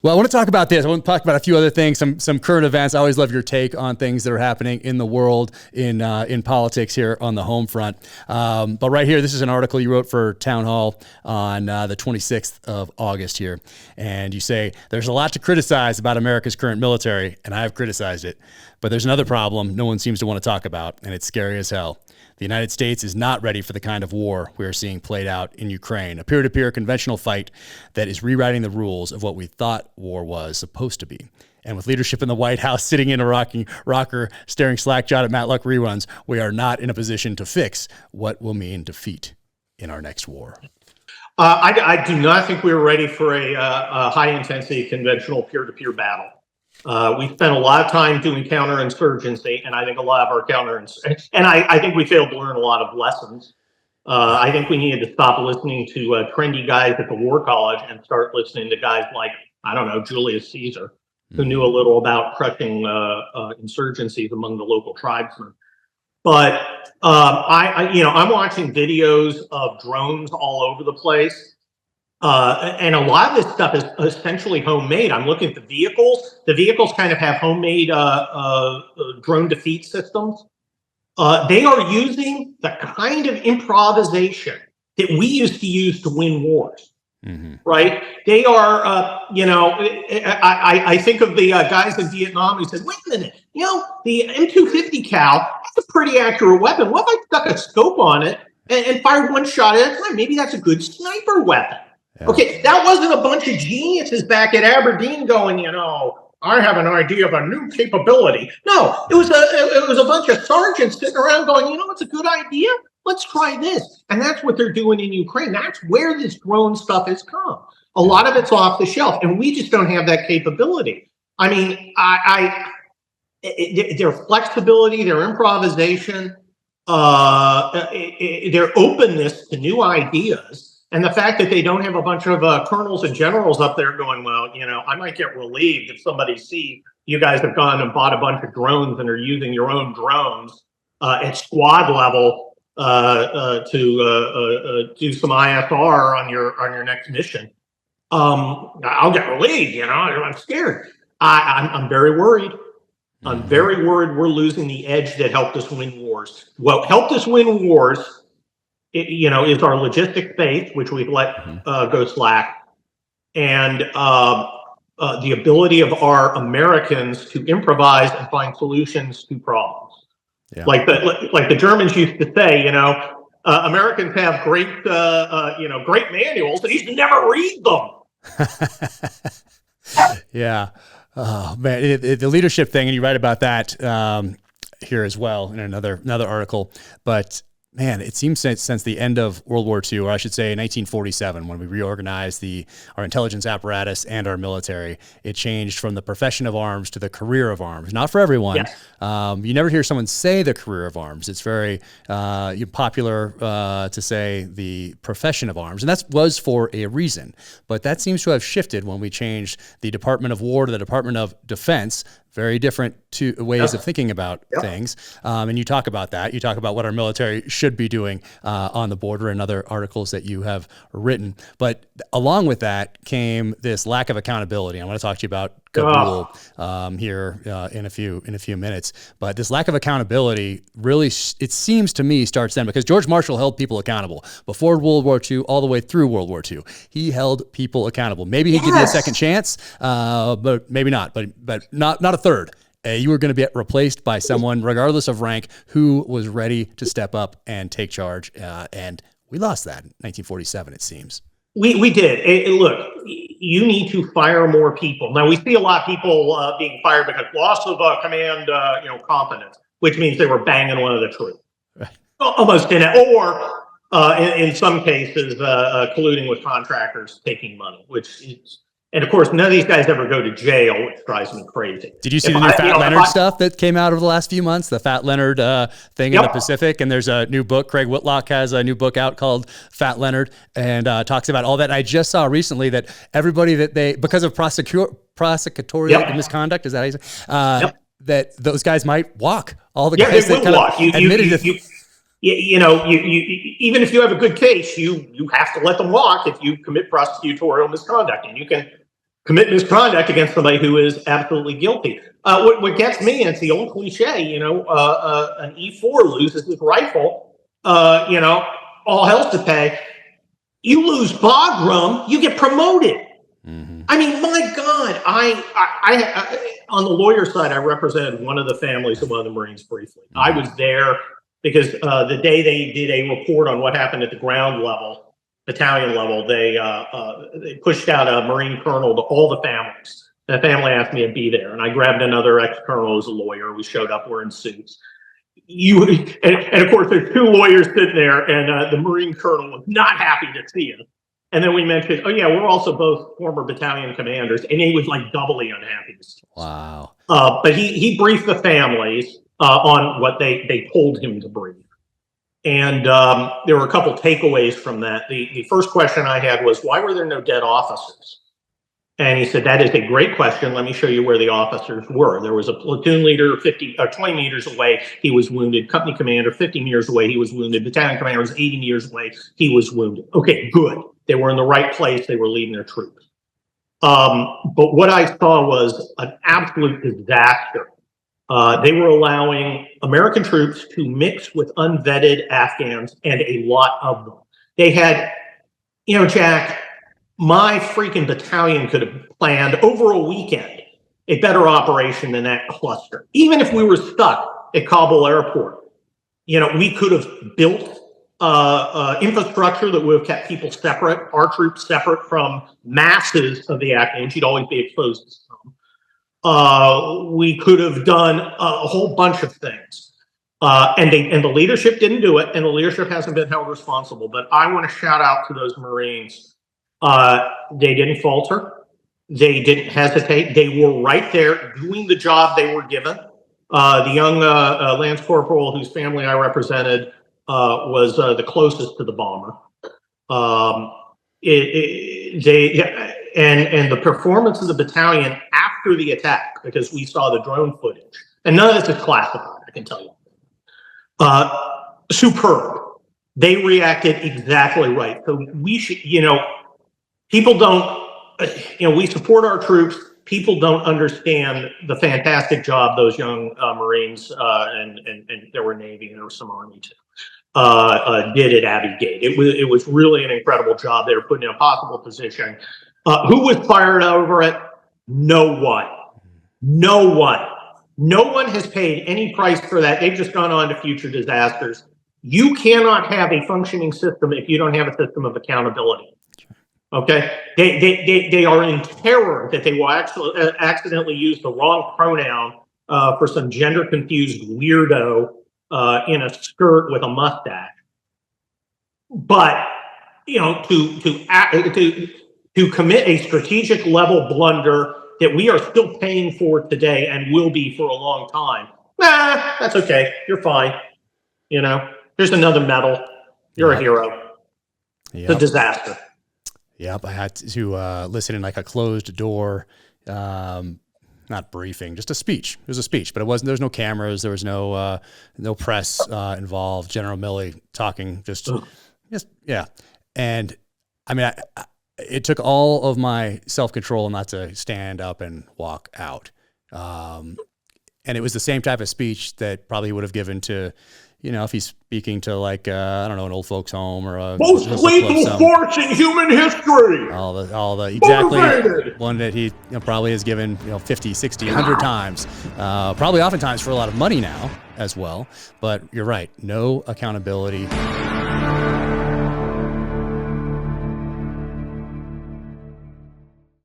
Well, I want to talk about this. I want to talk about a few other things, some current events. I always love your take on things that are happening in the world, in politics here on the home front. But right here, this is an article you wrote for Town Hall on the 26th of August here. And you say, there's a lot to criticize about America's current military, and I have criticized it. But there's another problem no one seems to want to talk about, and it's scary as hell. The United States is not ready for the kind of war we are seeing played out in Ukraine, a peer-to-peer conventional fight that is rewriting the rules of what we thought war was supposed to be. And with leadership in the White House sitting in a rocking rocker, staring slack-jawed at Matlock reruns, we are not in a position to fix what will mean defeat in our next war. I do not think we were ready for a high-intensity conventional peer-to-peer battle. We spent a lot of time doing counterinsurgency, and I think a lot of our I think we failed to learn a lot of lessons. I think we needed to stop listening to trendy guys at the War College and start listening to guys like, I don't know, Julius Caesar, who knew a little about crushing insurgencies among the local tribesmen. But I'm watching videos of drones all over the place. And a lot of this stuff is essentially homemade. I'm looking at the vehicles. The vehicles kind of have homemade drone defeat systems. They are using the kind of improvisation that we used to use to win wars, right? They are, I think of the guys in Vietnam who said, wait a minute, the M250 Cal, that's a pretty accurate weapon. What if I stuck a scope on it and fired one shot at a time? Maybe that's a good sniper weapon. Yeah. Okay, that wasn't a bunch of geniuses back at Aberdeen going, I have an idea of a new capability. No, it was a bunch of sergeants sitting around going, it's a good idea. Let's try this. And that's what they're doing in Ukraine. That's where this drone stuff has come. A lot of it's off the shelf, and we just don't have that capability. I mean, their flexibility, their improvisation, their openness to new ideas. And the fact that they don't have a bunch of colonels and generals up there going, well, I might get relieved if somebody sees you guys have gone and bought a bunch of drones and are using your own drones at squad level to do some ISR on your next mission. I'll get relieved, I'm scared. I'm very worried. I'm very worried we're losing the edge that helped us win wars. What helped us win wars is our logistics base, which we've let go slack, and the ability of our Americans to improvise and find solutions to problems. Yeah. Like the Germans used to say, Americans have great manuals, but you should never read them. Yeah. Oh man, the leadership thing, and you write about that here as well in another article, but. Man, it seems since the end of World War II, or I should say 1947, when we reorganized our intelligence apparatus and our military, it changed from the profession of arms to the career of arms. Not for everyone. Yes. You never hear someone say the career of arms. It's very popular to say the profession of arms, and that was for a reason. But that seems to have shifted when we changed the Department of War to the Department of Defense. Very different ways of thinking about things. And you talk about that. You talk about what our military should be doing on the border and other articles that you have written. But along with that came this lack of accountability. I want to talk to you about Kabul here in a few minutes. But this lack of accountability really, it seems to me, starts then, because George Marshall held people accountable before World War II all the way through World War II. He held people accountable. Maybe he'd give you a second chance, but maybe not. But not a third. You were going to be replaced by someone, regardless of rank, who was ready to step up and take charge. And we lost that in 1947, it seems. We did. Look, you need to fire more people. Now, we see a lot of people being fired because loss of command, competence, which means they were banging one of the troops. Right. Almost in it. Or in some cases, colluding with contractors, taking money, which is... And of course, none of these guys ever go to jail, which drives me crazy. Did you see the new Fat Leonard stuff that came out over the last few months? The Fat Leonard thing in the Pacific, and there's a new book. Craig Whitlock has a new book out called Fat Leonard, and talks about all that. I just saw recently that everybody that because of prosecutorial misconduct, is that how you say? That those guys might walk. All the guys that kind of admitted even if you have a good case, you have to let them walk if you commit prosecutorial misconduct, and you can commit misconduct against somebody who is absolutely guilty. What gets me, and it's the old cliche, an E4 loses his rifle, all hell's to pay. You lose Bagram, you get promoted. Mm-hmm. I mean, my God, I on the lawyer side, I represented one of the families of one of the Marines briefly. Mm-hmm. I was there because the day they did a report on what happened at the ground level, battalion level, they pushed out a Marine colonel to all the families. The family asked me to be there, and I grabbed another ex-colonel who's a lawyer. We showed up wearing suits. And of course, there's two lawyers sitting there, and the Marine colonel was not happy to see us. And then we mentioned, oh yeah, we're also both former battalion commanders, and he was like doubly unhappy to see us. Wow. But he briefed the families on what they told him to brief. And there were a couple takeaways from that. The first question I had was, why were there no dead officers? And he said, that is a great question. Let me show you where the officers were. There was a platoon leader 20 meters away. He was wounded. Company commander 50 meters away. He was wounded. Battalion commander was 80 meters away. He was wounded. Okay, good. They were in the right place. They were leading their troops. But what I saw was an absolute disaster. They were allowing American troops to mix with unvetted Afghans, and a lot of them. They had, Jack, my freaking battalion could have planned over a weekend a better operation than that cluster. Even if we were stuck at Kabul airport, we could have built infrastructure that would have kept people separate, our troops separate from masses of the Afghans. You'd always be exposed to some. We could have done a whole bunch of things. And the leadership didn't do it, and the leadership hasn't been held responsible. But I want to shout out to those Marines. They didn't falter. They didn't hesitate. They were right there doing the job they were given. The young Lance Corporal, whose family I represented, was the closest to the bomber. And the performance of the battalion after the attack, because we saw the drone footage, and none of this is classified, I can tell you. Superb. They reacted exactly right. So we should, people don't, we support our troops. People don't understand the fantastic job those young Marines, and there were Navy and there was some Army too, did at Abbey Gate. It was really an incredible job. They were put in a possible position. Who was fired over it? No one. No one. No one has paid any price for that. They've just gone on to future disasters. You cannot have a functioning system if you don't have a system of accountability. Okay, they are in terror that they will actually accidentally use the wrong pronoun for some gender confused weirdo in a skirt with a mustache. But to commit a strategic level blunder that we are still paying for today and will be for a long time. That's okay. You're fine. Here's another medal. You're a hero. Yep. It's a disaster. Yep, I had to listen in like a closed door, not briefing, just a speech. It was a speech, but it wasn't. There was no cameras. There was no press involved. General Milley talking, just yeah. And I mean, it took all of my self-control not to stand up and walk out. And it was the same type of speech that probably would have given to, if he's speaking to like, an old folks home or a most lethal force in human history. All the exactly motivated. One that he probably has given 50, 60, 100 times, probably oftentimes for a lot of money now as well. But you're right, no accountability.